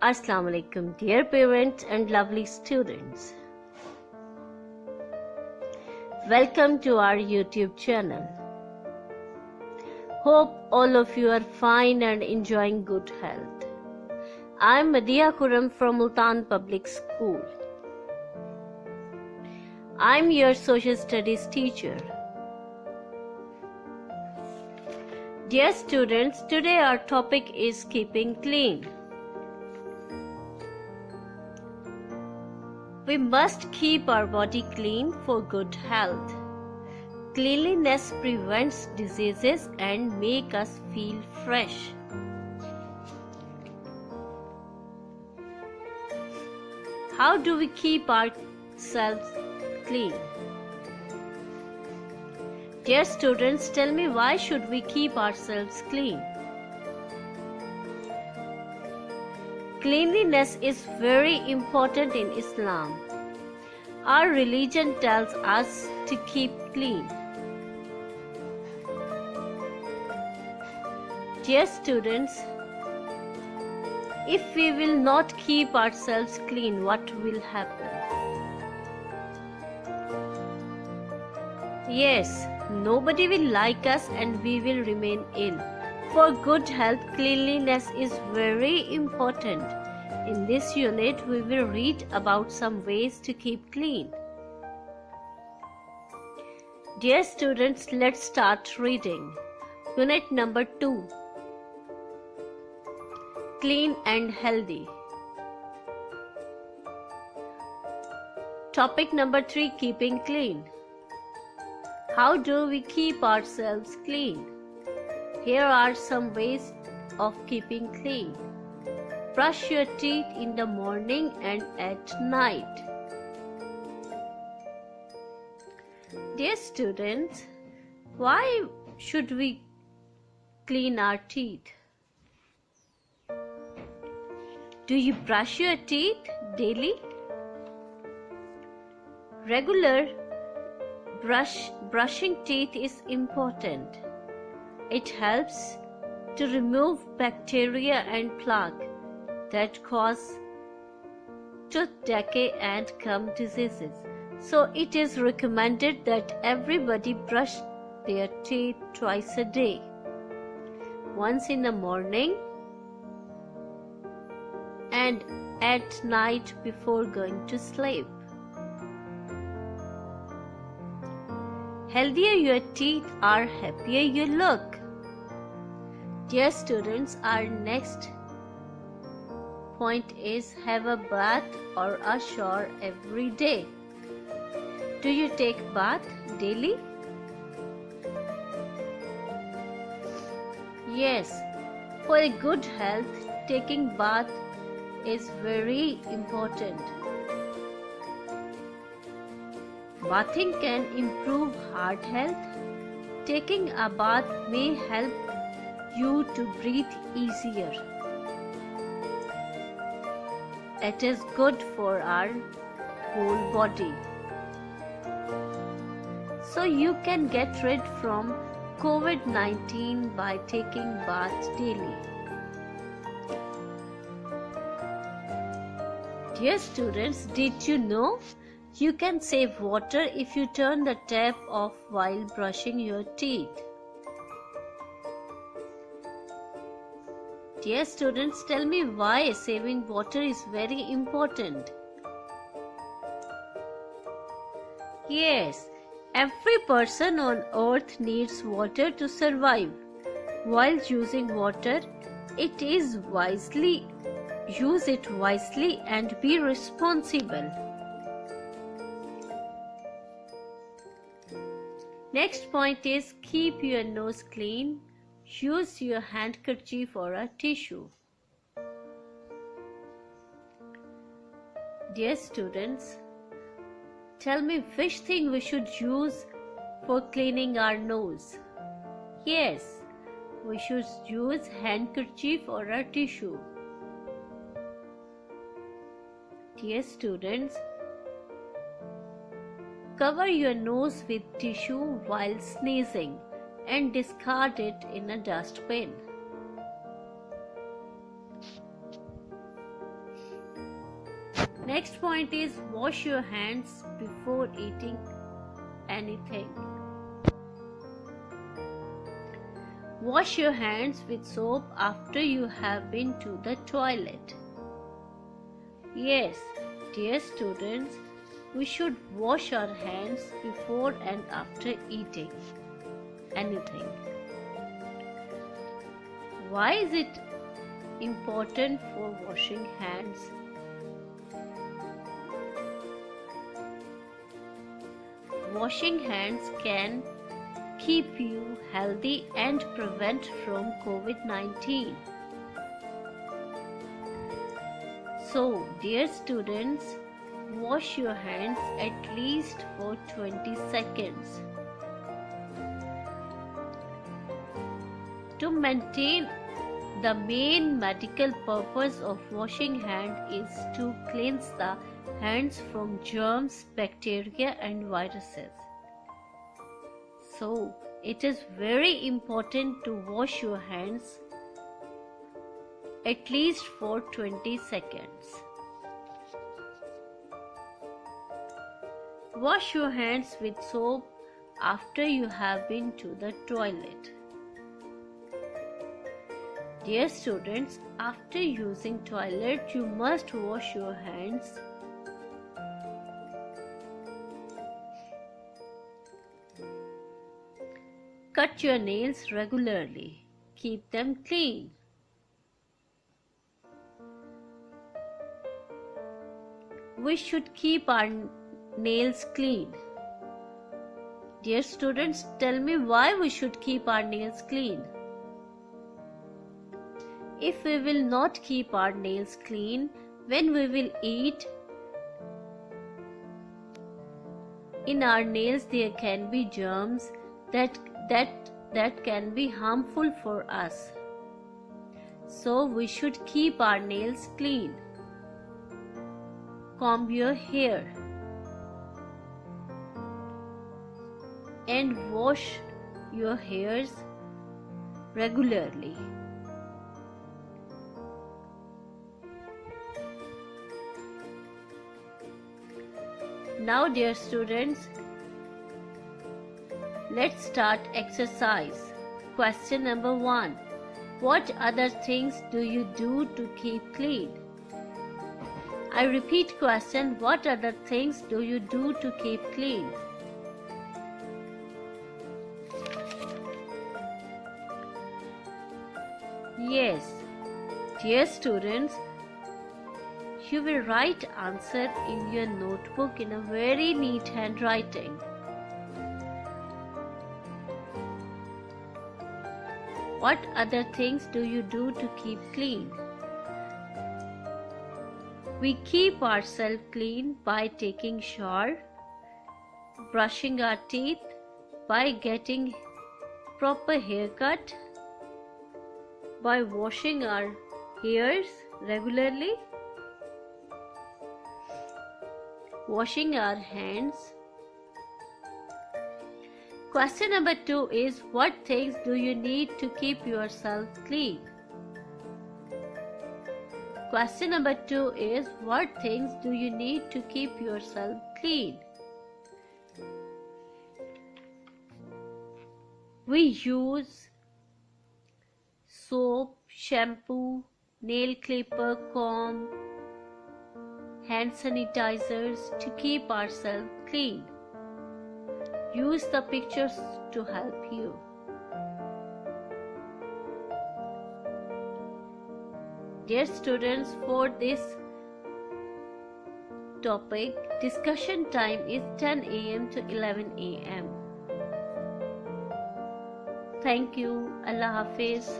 Assalamu alaikum, dear parents and lovely students. Welcome to our YouTube channel. Hope all of you are fine and enjoying good health. I'm Madiha Khurram from Multan Public School. I'm your social studies teacher. Dear students, today our topic is keeping clean. We must keep our body clean for good health. Cleanliness prevents diseases and makes us feel fresh. How do we keep ourselves clean? Dear students, tell me, why should we keep ourselves clean? Cleanliness is very important in Islam. Our religion tells us to keep clean. Dear students, if we will not keep ourselves clean, what will happen? Yes, nobody will like us and we will remain ill. For good health, cleanliness is very important. In this unit, we will read about some ways to keep clean. Dear students, let's start reading. Unit number 2. Clean and healthy. Topic number 3. Keeping clean. How do we keep ourselves clean? Here are some ways of keeping clean. Brush your teeth in the morning and at night. Dear students, why should we clean our teeth? Do you brush your teeth daily? Regular brushing teeth is important. It helps to remove bacteria and plaque that cause tooth decay and gum diseases. So it is recommended that everybody brush their teeth twice a day. Once in the morning and at night before going to sleep. Healthier your teeth are, happier you look. Dear students, our next point is have a bath or a shower every day. Do you take bath daily? Yes, for a good health, taking bath is very important. Bathing can improve heart health. Taking a bath may help you to breathe easier. It is good for our whole body. So you can get rid from COVID-19 by taking baths daily. Dear students, did you know you can save water if you turn the tap off while brushing your teeth? Dear students, tell me why saving water is very important. Yes, every person on earth needs water to survive. While using water, use it wisely and be responsible. Next point is keep your nose clean. Use your handkerchief or a tissue. Dear students, tell me which thing we should use for cleaning our nose. Yes, we should use handkerchief or a tissue. Dear students, cover your nose with tissue while sneezing and discard it in a dustbin. Next point is wash your hands before eating anything. Wash your hands with soap after you have been to the toilet. Yes, dear students, we should wash our hands before and after eating anything. Why is it important for washing hands? Washing hands can keep you healthy and prevent from COVID-19. So, dear students, wash your hands at least for 20 seconds. To maintain, the main medical purpose of washing hands is to cleanse the hands from germs, bacteria and viruses. So, it is very important to wash your hands at least for 20 seconds. Wash your hands with soap after you have been to the toilet. Dear students, after using toilet, you must wash your hands. Cut your nails regularly. Keep them clean. We should keep our nails clean. Dear students, tell me why we should keep our nails clean. If we will not keep our nails clean, when we will eat, in our nails there can be germs that can be harmful for us. So we should keep our nails clean. Comb your hair and wash your hairs regularly. Now, dear students, let's start exercise. Question number 1. What other things do you do to keep clean? I repeat question. What other things do you do to keep clean? Yes, dear students, you will write answer in your notebook in a very neat handwriting. What other things do you do to keep clean? We keep ourselves clean by taking shower, brushing our teeth, by getting proper haircut, by washing our hairs regularly, washing our hands. Question number 2 is, what things do you need to keep yourself clean? Question number 2 is, what things do you need to keep yourself clean? We use soap, shampoo, nail clipper, comb, hand sanitizers to keep ourselves clean. Use the pictures to help you. Dear students, for this topic, discussion time is 10 a.m. to 11 a.m. Thank you. Allah Hafiz.